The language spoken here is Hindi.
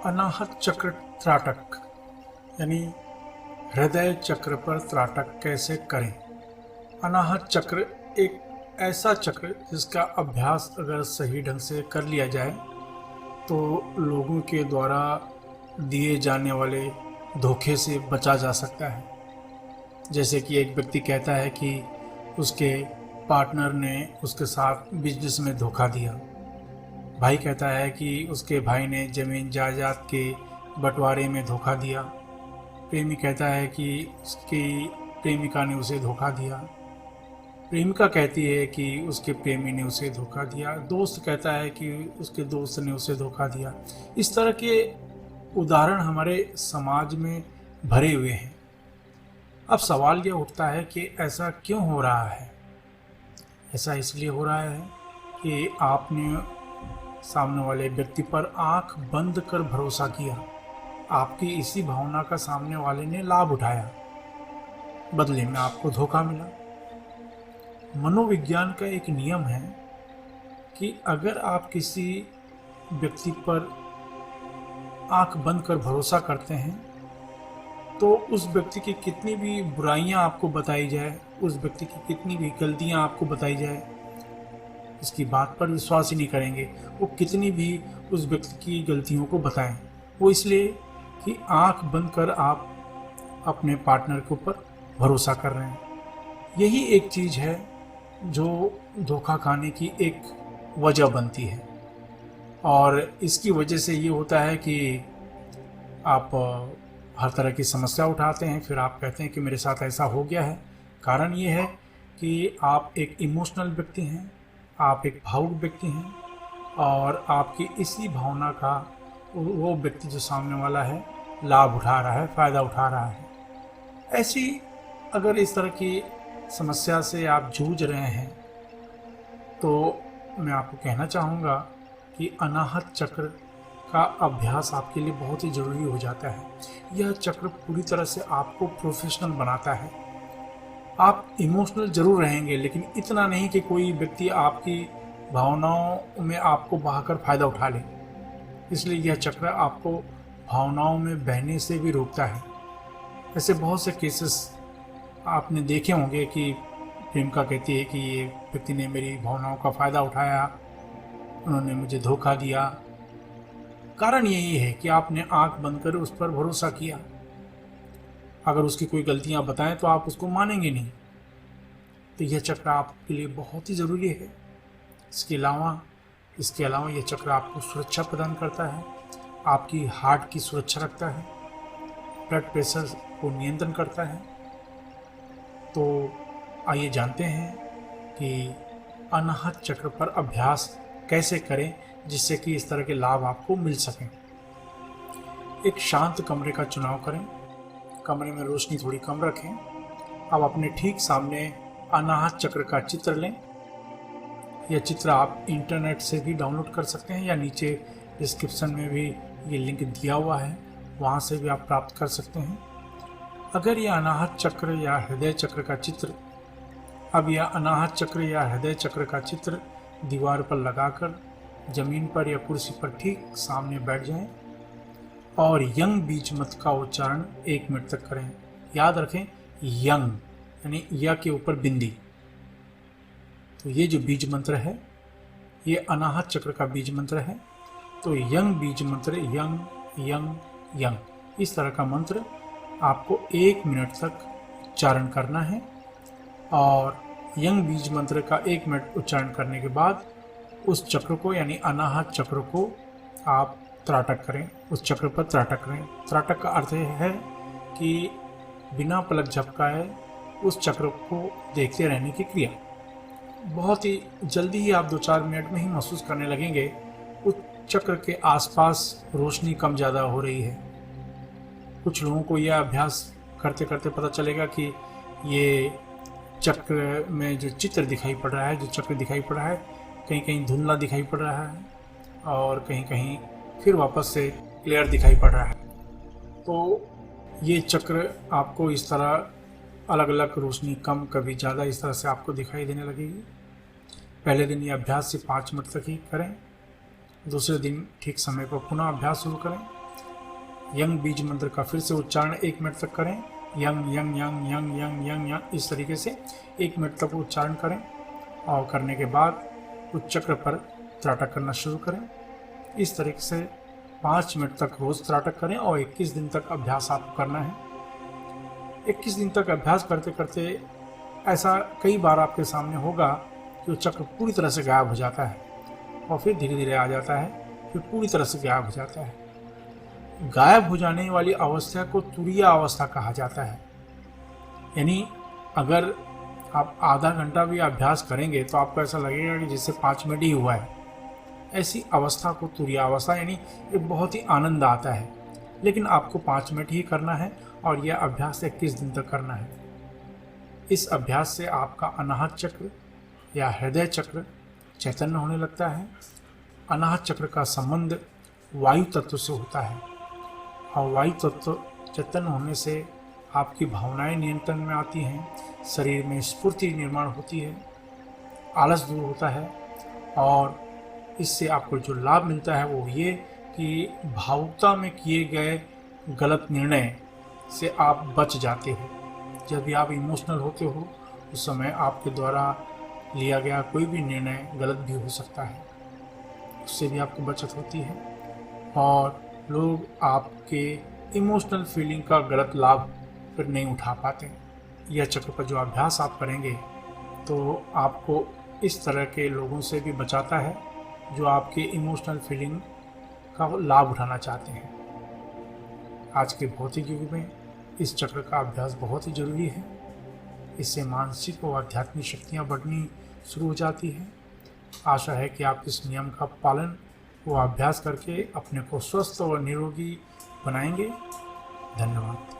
अनाहत चक्र त्राटक यानी हृदय चक्र पर त्राटक कैसे करें। अनाहत चक्र एक ऐसा चक्र जिसका अभ्यास अगर सही ढंग से कर लिया जाए तो लोगों के द्वारा दिए जाने वाले धोखे से बचा जा सकता है। जैसे कि एक व्यक्ति कहता है कि उसके पार्टनर ने उसके साथ बिजनेस में धोखा दिया। भाई कहता है कि उसके भाई ने ज़मीन जायदाद के बंटवारे में धोखा दिया। प्रेमी कहता है कि उसकी प्रेमिका ने उसे धोखा दिया। प्रेमिका कहती है कि उसके प्रेमी ने उसे धोखा दिया। दोस्त कहता है कि उसके दोस्त ने उसे धोखा दिया। इस तरह के उदाहरण हमारे समाज में भरे हुए हैं। अब सवाल यह उठता है कि ऐसा क्यों हो रहा है। ऐसा इसलिए हो रहा है कि आपने सामने वाले व्यक्ति पर आंख बंद कर भरोसा किया। आपकी इसी भावना का सामने वाले ने लाभ उठाया, बदले में आपको धोखा मिला। मनोविज्ञान का एक नियम है कि अगर आप किसी व्यक्ति पर आंख बंद कर भरोसा करते हैं तो उस व्यक्ति की कितनी भी बुराइयां आपको बताई जाए, उस व्यक्ति की कितनी भी गलतियां आपको बताई जाए, इसकी बात पर विश्वास ही नहीं करेंगे। वो कितनी भी उस व्यक्ति की गलतियों को बताएं, वो इसलिए कि आंख बंद कर आप अपने पार्टनर के ऊपर भरोसा कर रहे हैं। यही एक चीज़ है जो धोखा खाने की एक वजह बनती है। और इसकी वजह से ये होता है कि आप हर तरह की समस्या उठाते हैं, फिर आप कहते हैं कि मेरे साथ ऐसा हो गया है। कारण ये है कि आप एक इमोशनल व्यक्ति हैं, आप एक भावुक व्यक्ति हैं और आपकी इसी भावना का वो व्यक्ति जो सामने वाला है लाभ उठा रहा है, फ़ायदा उठा रहा है। ऐसी अगर इस तरह की समस्या से आप जूझ रहे हैं तो मैं आपको कहना चाहूँगा कि अनाहत चक्र का अभ्यास आपके लिए बहुत ही ज़रूरी हो जाता है। यह चक्र पूरी तरह से आपको प्रोफेशनल बनाता है। आप इमोशनल ज़रूर रहेंगे, लेकिन इतना नहीं कि कोई व्यक्ति आपकी भावनाओं में आपको बहाकर फ़ायदा उठा ले। इसलिए यह चक्र आपको भावनाओं में बहने से भी रोकता है। ऐसे बहुत से केसेस आपने देखे होंगे कि प्रेमिका कहती है कि ये व्यक्ति ने मेरी भावनाओं का फ़ायदा उठाया, उन्होंने मुझे धोखा दिया। कारण यही है कि आपने आंख बंद कर उस पर भरोसा किया। अगर उसकी कोई गलतियां बताएं तो आप उसको मानेंगे नहीं। तो यह चक्र आपके लिए बहुत ही ज़रूरी है। इसके अलावा यह चक्र आपको सुरक्षा प्रदान करता है, आपकी हार्ट की सुरक्षा रखता है, ब्लड प्रेशर को नियंत्रण करता है। तो आइए जानते हैं कि अनाहत चक्र पर अभ्यास कैसे करें जिससे कि इस तरह के लाभ आपको मिल सकें। एक शांत कमरे का चुनाव करें। कमरे में रोशनी थोड़ी कम रखें। अब अपने ठीक सामने अनाहत चक्र का चित्र लें। यह चित्र आप इंटरनेट से भी डाउनलोड कर सकते हैं या नीचे डिस्क्रिप्शन में भी ये लिंक दिया हुआ है, वहाँ से भी आप प्राप्त कर सकते हैं। अगर यह अनाहत चक्र या हृदय चक्र का चित्र दीवार पर लगाकर जमीन पर या कुर्सी पर ठीक सामने बैठ जाएं और यंग बीज मंत्र का उच्चारण 1 मिनट तक करें। याद रखें, यंग यानी या के ऊपर बिंदी। तो ये जो बीज मंत्र है ये अनाहत चक्र का बीज मंत्र है। तो यंग बीज मंत्र, यंग यंग यंग, इस तरह का मंत्र आपको 1 मिनट तक उच्चारण करना है। और यंग बीज मंत्र का 1 मिनट उच्चारण करने के बाद उस चक्र को यानी अनाहत चक्र को आप त्राटक करें, उस चक्र पर त्राटक करें। त्राटक का अर्थ है कि बिना पलक झपकाए उस चक्र को देखते रहने की क्रिया। बहुत ही जल्दी ही आप 2-4 मिनट में ही महसूस करने लगेंगे उस चक्र के आसपास रोशनी कम ज़्यादा हो रही है। कुछ लोगों को यह अभ्यास करते करते पता चलेगा कि ये चक्र में जो चित्र दिखाई पड़ रहा है, जो चक्र दिखाई पड़ रहा है, कहीं कहीं धुंधला दिखाई पड़ रहा है और कहीं कहीं फिर वापस से क्लियर दिखाई पड़ रहा है। तो ये चक्र आपको इस तरह अलग अलग रोशनी कम कभी ज़्यादा इस तरह से आपको दिखाई देने लगेगी। पहले दिन ये अभ्यास सिर्फ 5 मिनट तक ही करें। दूसरे दिन ठीक समय पर पुनः अभ्यास शुरू करें। यंग बीज मंत्र का फिर से उच्चारण 1 मिनट तक करें। Young young young young young young young, इस तरीके से 1 मिनट तक उच्चारण करें और करने के बाद उस चक्र पर त्राटक करना शुरू करें। इस तरीके से 5 मिनट तक रोज त्राटक करें और 21 दिन तक अभ्यास आपको करना है। 21 दिन तक अभ्यास करते करते ऐसा कई बार आपके सामने होगा कि वो चक्र पूरी तरह से गायब हो जाता है और फिर धीरे धीरे आ जाता है, फिर पूरी तरह से गायब हो जाता है। गायब हो जाने वाली अवस्था को तुरीय अवस्था कहा जाता है। यानी अगर आप आधा घंटा भी अभ्यास करेंगे तो आपको ऐसा लगेगा कि जैसे 5 मिनट ही हुआ है। ऐसी अवस्था को तुरीय अवस्था, यानी ये बहुत ही आनंद आता है। लेकिन आपको 5 मिनट ही करना है और यह अभ्यास 21 दिन तक करना है। इस अभ्यास से आपका अनाहत चक्र या हृदय चक्र चैतन्य होने लगता है। अनाहत चक्र का संबंध वायु तत्व से होता है और वायु तत्व चैतन्य होने से आपकी भावनाएं नियंत्रण में आती हैं, शरीर में स्फूर्ति निर्माण होती है, आलस दूर होता है और इससे आपको जो लाभ मिलता है वो ये कि भावुकता में किए गए गलत निर्णय से आप बच जाते हो। जब भी आप इमोशनल होते हो उस समय आपके द्वारा लिया गया कोई भी निर्णय गलत भी हो सकता है, उससे भी आपको बचत होती है और लोग आपके इमोशनल फीलिंग का गलत लाभ फिर नहीं उठा पाते। यह चक्र पर जो अभ्यास आप करेंगे तो आपको इस तरह के लोगों से भी बचाता है जो आपके इमोशनल फीलिंग का लाभ उठाना चाहते हैं। आज के भौतिक युग में इस चक्र का अभ्यास बहुत ही जरूरी है। इससे मानसिक और आध्यात्मिक शक्तियाँ बढ़नी शुरू हो जाती हैं। आशा है कि आप इस नियम का पालन व अभ्यास करके अपने को स्वस्थ और निरोगी बनाएंगे। धन्यवाद।